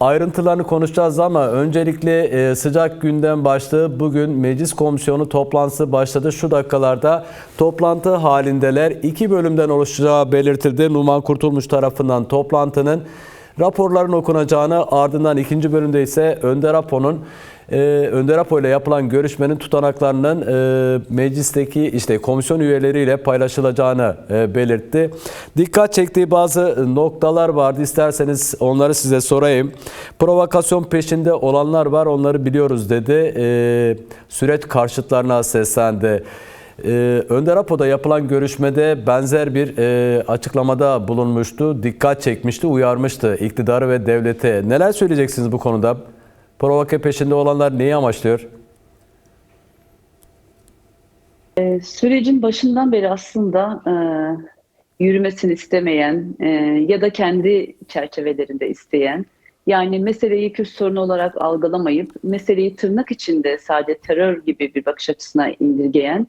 Ayrıntılarını konuşacağız ama öncelikle sıcak gündem başlığı bugün Meclis Komisyonu toplantısı başladı. Şu dakikalarda toplantı halindeler. 2 bölümden oluşacağı belirtildi. Numan Kurtulmuş tarafından toplantının raporların okunacağını, ardından 2. bölümde ise Önder Apo ile yapılan görüşmenin tutanaklarının meclisteki komisyon üyeleriyle paylaşılacağını belirtti. Dikkat çektiği bazı noktalar vardı. İsterseniz onları size sorayım. Provokasyon peşinde olanlar var, onları biliyoruz dedi. Süreç karşıtlarına seslendi. Önder Apo'da yapılan görüşmede benzer bir açıklamada bulunmuştu. Dikkat çekmişti, uyarmıştı iktidarı ve devlete. Neler söyleyeceksiniz bu konuda? Provoke peşinde olanlar neyi amaçlıyor? Sürecin başından beri aslında yürümesini istemeyen ya da kendi çerçevelerinde isteyen, yani meseleyi Kürt sorunu olarak algılamayıp meseleyi tırnak içinde sadece terör gibi bir bakış açısına indirgeyen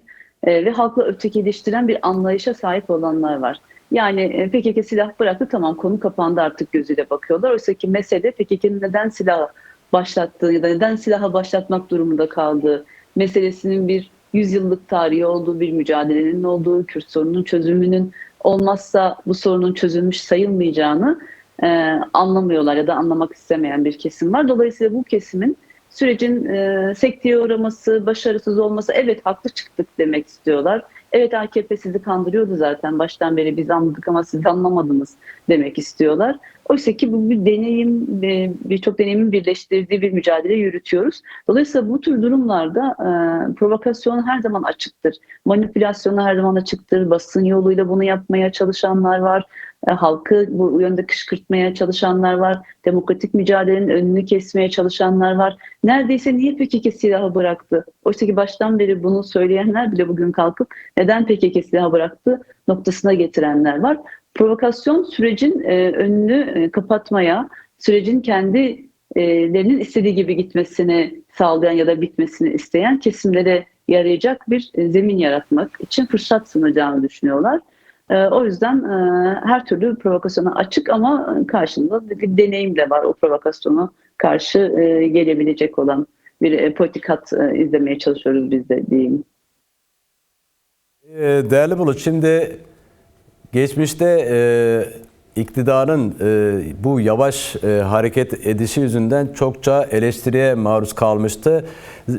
ve halkla ötekileştiren bir anlayışa sahip olanlar var. Yani PKK silah bıraktı, tamam, konu kapandı artık gözüyle bakıyorlar. Oysa ki mesele PKK'nın neden silah başlattığı ya da neden silaha başlatmak durumunda kaldığı meselesinin bir 100 yıllık tarihi olduğu, bir mücadelenin olduğu, Kürt sorununun çözümünün olmazsa bu sorunun çözülmüş sayılmayacağını anlamıyorlar ya da anlamak istemeyen bir kesim var. Dolayısıyla bu kesimin sürecin sekteye uğraması, başarısız olması, evet haklı çıktık demek istiyorlar. Evet, AKP sizi kandırıyordu zaten baştan beri, biz anladık ama siz anlamadınız demek istiyorlar. Oysa ki bu bir deneyim, birçok deneyimin birleştirdiği bir mücadele yürütüyoruz. Dolayısıyla bu tür durumlarda provokasyon her zaman açıktır. Manipülasyona her zaman açıktır. Basın yoluyla bunu yapmaya çalışanlar var. Halkı bu yönde kışkırtmaya çalışanlar var. Demokratik mücadelenin önünü kesmeye çalışanlar var. Neredeyse niye PKK silahı bıraktı? Oysa ki baştan beri bunu söyleyenler bile bugün kalkıp neden PKK silahı bıraktı noktasına getirenler var. Provokasyon sürecin önünü kapatmaya, sürecin kendilerinin istediği gibi gitmesini sağlayan ya da bitmesini isteyen kesimlere yarayacak bir zemin yaratmak için fırsat sunacağını düşünüyorlar. O yüzden her türlü provokasyona açık ama karşında bir deneyim de var, o provokasyona karşı gelebilecek olan bir politik hat izlemeye çalışıyoruz biz de diyeyim. Değerli Bulut, şimdi geçmişte iktidarın bu yavaş hareket edişi yüzünden çokça eleştiriye maruz kalmıştı.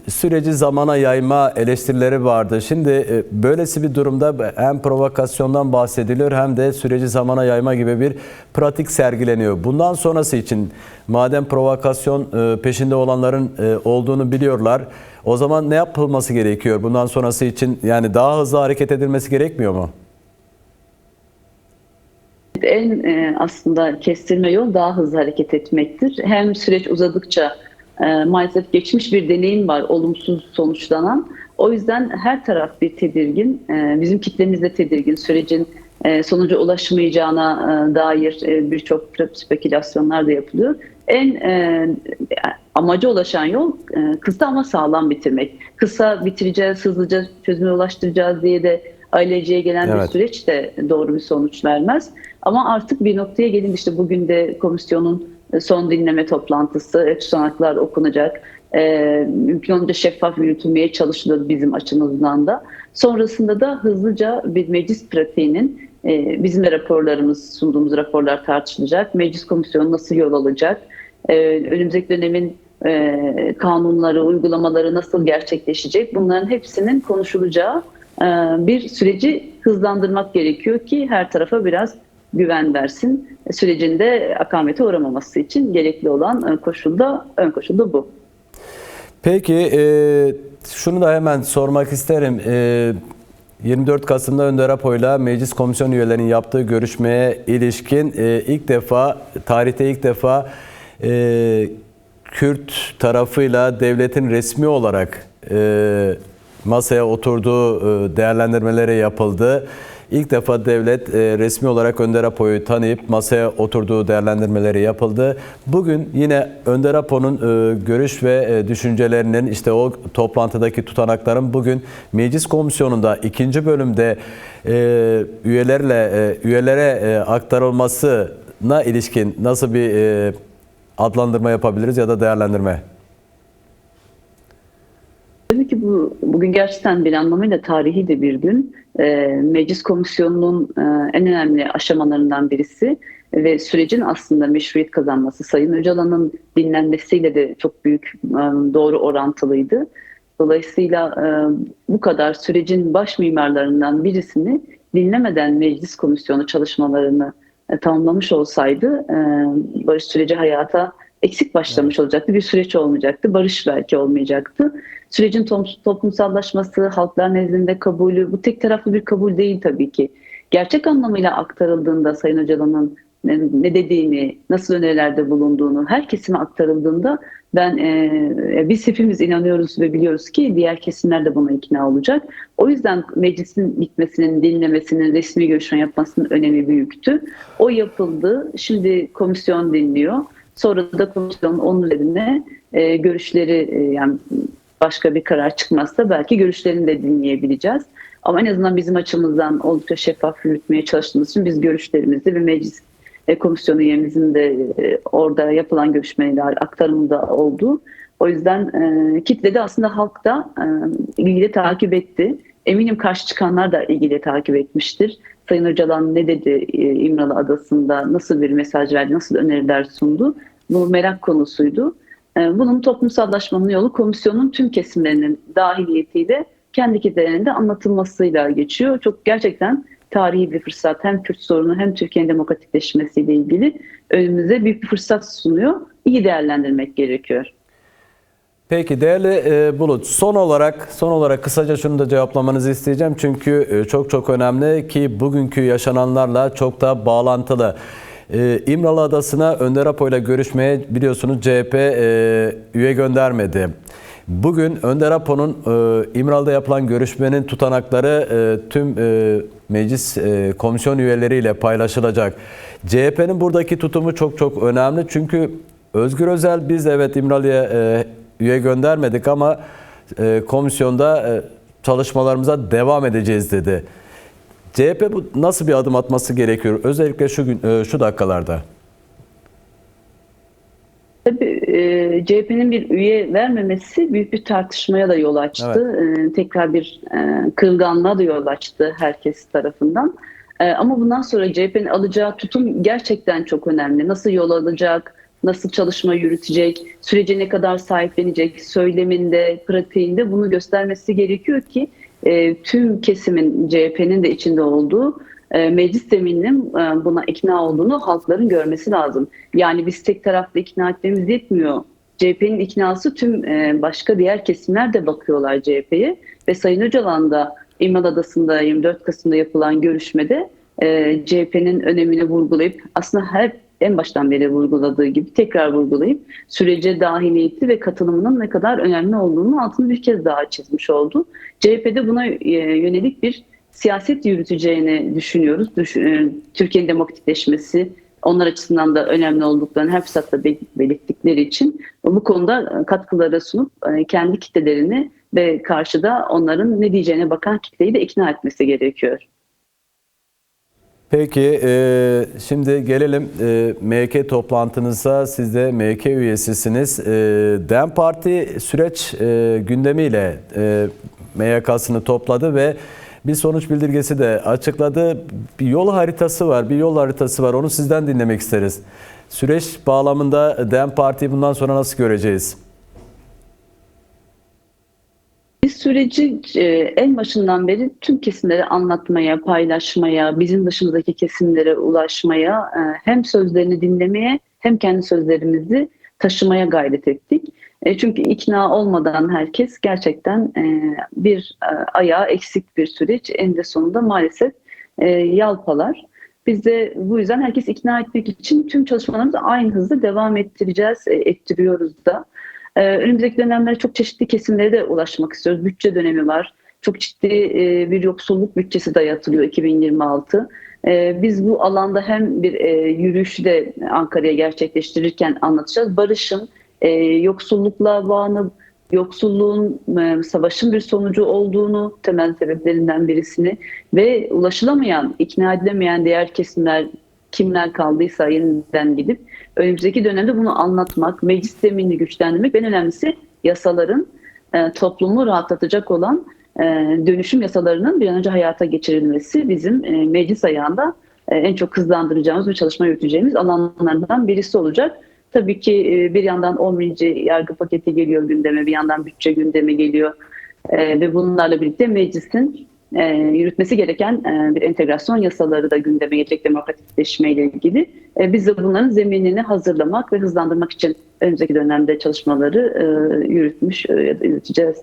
Süreci zamana yayma eleştirileri vardı. Şimdi böylesi bir durumda hem provokasyondan bahsediliyor hem de süreci zamana yayma gibi bir pratik sergileniyor. Bundan sonrası için madem provokasyon peşinde olanların olduğunu biliyorlar, o zaman ne yapılması gerekiyor bundan sonrası için? Yani daha hızlı hareket edilmesi gerekmiyor mu? En aslında kestirme yol daha hızlı hareket etmektir. Hem süreç uzadıkça maalesef geçmiş bir deneyim var olumsuz sonuçlanan. O yüzden her taraf bir tedirgin. Bizim kitlemiz de tedirgin. Sürecin sonuca ulaşmayacağına dair birçok spekülasyonlar da yapılıyor. En amaca ulaşan yol kısa ama sağlam bitirmek. Kısa bitireceğiz, hızlıca çözüme ulaştıracağız diye de aileciye gelen bir süreç de doğru bir sonuç vermez. Ama artık bir noktaya gelin, işte bugün de komisyonun son dinleme toplantısı, tutanaklar okunacak. Mümkün olunca şeffaf yürütülmeye çalışılıyor bizim açımızdan da. Sonrasında da hızlıca bir meclis pratiğinin, bizim de raporlarımız, sunduğumuz raporlar tartışılacak. Meclis komisyonu nasıl yol alacak? Önümüzdeki dönemin kanunları, uygulamaları nasıl gerçekleşecek? Bunların hepsinin konuşulacağı bir süreci hızlandırmak gerekiyor ki her tarafa biraz güven versin. Sürecinde akamete uğramaması için gerekli olan ön koşul da bu. Peki şunu da hemen sormak isterim. 24 Kasım'da Önder Apo'yla meclis komisyon üyelerinin yaptığı görüşmeye ilişkin tarihte ilk defa Kürt tarafıyla devletin resmi olarak masaya oturduğu değerlendirmeleri yapıldı. İlk defa devlet resmi olarak Önder Apo'yu tanıyıp masaya oturduğu değerlendirmeleri yapıldı. Bugün yine Önder Apo'nun görüş ve düşüncelerinin, işte o toplantıdaki tutanakların bugün Meclis Komisyonu'nda 2. bölümde üyelere aktarılmasına ilişkin nasıl bir adlandırma yapabiliriz ya da değerlendirme? Tabii ki bugün gerçekten bir anlamıyla tarihi de bir gün. Meclis Komisyonu'nun en önemli aşamalarından birisi ve sürecin aslında meşruiyet kazanması, Sayın Öcalan'ın dinlenmesiyle de çok büyük doğru orantılıydı. Dolayısıyla bu kadar sürecin baş mimarlarından birisini dinlemeden Meclis Komisyonu çalışmalarını tamamlamış olsaydı barış süreci hayata eksik başlamış olacaktı. Bir süreç olmayacaktı. Barış belki olmayacaktı. Sürecin toplumsallaşması, halklar nezdinde kabulü, bu tek taraflı bir kabul değil tabii ki. Gerçek anlamıyla aktarıldığında Sayın Öcalan'ın ne dediğini, nasıl önerilerde bulunduğunu her kesime aktarıldığında biz hepimiz inanıyoruz ve biliyoruz ki diğer kesimler de buna ikna olacak. O yüzden meclisin gitmesinin, dinlemesinin, resmi görüşme yapmasının önemi büyüktü. O yapıldı. Şimdi komisyon dinliyor. Sonra da komisyonun onun üzerine görüşleri yani başka bir karar çıkmazsa belki görüşlerini de dinleyebileceğiz. Ama en azından bizim açımızdan oldukça şeffaf yürütmeye çalıştığımız için biz görüşlerimizi ve meclis komisyonu üyemizin de orada yapılan görüşmeler aktarımında oldu. O yüzden kitlede aslında halk da ilgili takip etti. Eminim karşı çıkanlar da ilgili takip etmiştir. Sayın Öcalan ne dedi İmralı Adası'nda, nasıl bir mesaj verdi, nasıl öneriler sundu? Bu merak konusuydu. Bunun toplumsallaşmanın yolu komisyonun tüm kesimlerinin dahiliyetiyle kendi kitlelerinde anlatılmasıyla geçiyor. Çok gerçekten tarihi bir fırsat. Hem Kürt sorunu hem Türkiye'nin demokratikleşmesiyle ilgili önümüze büyük bir fırsat sunuyor. İyi değerlendirmek gerekiyor. Peki değerli Bulut, son olarak kısaca şunu da cevaplamanızı isteyeceğim. Çünkü çok önemli ki bugünkü yaşananlarla çok da bağlantılı. İmralı Adası'na Önder Apo ile görüşmeye biliyorsunuz CHP üye göndermedi. Bugün Önder Apo'nun İmralı'da yapılan görüşmenin tutanakları tüm meclis komisyon üyeleriyle paylaşılacak. CHP'nin buradaki tutumu çok önemli. Çünkü Özgür Özel biz evet İmralı'ya üye göndermedik ama komisyonda çalışmalarımıza devam edeceğiz dedi. CHP bu nasıl bir adım atması gerekiyor? Özellikle şu dakikalarda. Tabii CHP'nin bir üye vermemesi büyük bir tartışmaya da yol açtı. Evet. Tekrar bir kırılganlığa da yol açtı herkes tarafından. Ama bundan sonra CHP'nin alacağı tutum gerçekten çok önemli. Nasıl yol alacak, nasıl çalışma yürütecek, sürece ne kadar sahiplenecek, söyleminde, pratiğinde bunu göstermesi gerekiyor ki tüm kesimin CHP'nin de içinde olduğu meclis zemininin buna ikna olduğunu halkların görmesi lazım. Yani biz tek taraflı ikna etmemiz yetmiyor. CHP'nin iknası tüm başka diğer kesimler de bakıyorlar CHP'ye ve Sayın Öcalan da İmralı Adası'nda 24 Kasım'da yapılan görüşmede CHP'nin önemini vurgulayıp aslında en baştan beri vurguladığı gibi tekrar vurgulayıp sürece dahiliyeti ve katılımının ne kadar önemli olduğunu altını bir kez daha çizmiş oldu. CHP'de buna yönelik bir siyaset yürüteceğini düşünüyoruz. Türkiye'nin demokratikleşmesi onlar açısından da önemli olduklarını her fırsatta belirttikleri için bu konuda katkıları sunup kendi kitlelerini ve karşıda onların ne diyeceğine bakan kitleyi de ikna etmesi gerekiyor. Peki şimdi gelelim MHK toplantınıza. Siz de MHK üyesisiniz. DEM Parti süreç gündemiyle MYK'sını topladı ve bir sonuç bildirgesi de açıkladı. Bir yol haritası var. Onu sizden dinlemek isteriz. Süreç bağlamında DEM Parti'yi bundan sonra nasıl göreceğiz? Biz süreci en başından beri tüm kesimlere anlatmaya, paylaşmaya, bizim dışımızdaki kesimlere ulaşmaya, hem sözlerini dinlemeye hem kendi sözlerimizi taşımaya gayret ettik. Çünkü ikna olmadan herkes gerçekten bir ayağı eksik bir süreç eninde sonunda maalesef yalpalar. Biz de bu yüzden herkes ikna etmek için tüm çalışmalarımızı aynı hızda devam ettireceğiz, ettiriyoruz da. Önümüzdeki dönemlerde çok çeşitli kesimlere de ulaşmak istiyoruz. Bütçe dönemi var. Çok ciddi bir yoksulluk bütçesi dayatılıyor 2026. Biz bu alanda hem bir yürüyüşü de Ankara'ya gerçekleştirirken anlatacağız. Barışın, yoksullukla bağını, yoksulluğun savaşın bir sonucu olduğunu, temel sebeplerinden birisini ve ulaşılamayan, ikna edilemeyen diğer kesimler kimler kaldıysa yeniden gidip önümüzdeki dönemde bunu anlatmak, meclis zeminini güçlendirmek, en önemlisi yasaların toplumu rahatlatacak olan dönüşüm yasalarının bir an önce hayata geçirilmesi bizim meclis ayağında en çok hızlandıracağımız ve çalışma yürüteceğimiz alanlardan birisi olacak. Tabii ki bir yandan 11. yargı paketi geliyor gündeme, bir yandan bütçe gündemi geliyor ve bunlarla birlikte meclisin yürütmesi gereken bir entegrasyon yasaları da gündeme gelecek, demokratikleşme ile ilgili. Biz de bunların zeminini hazırlamak ve hızlandırmak için önümüzdeki dönemde çalışmaları yürütmüş ya da yürüteceğiz.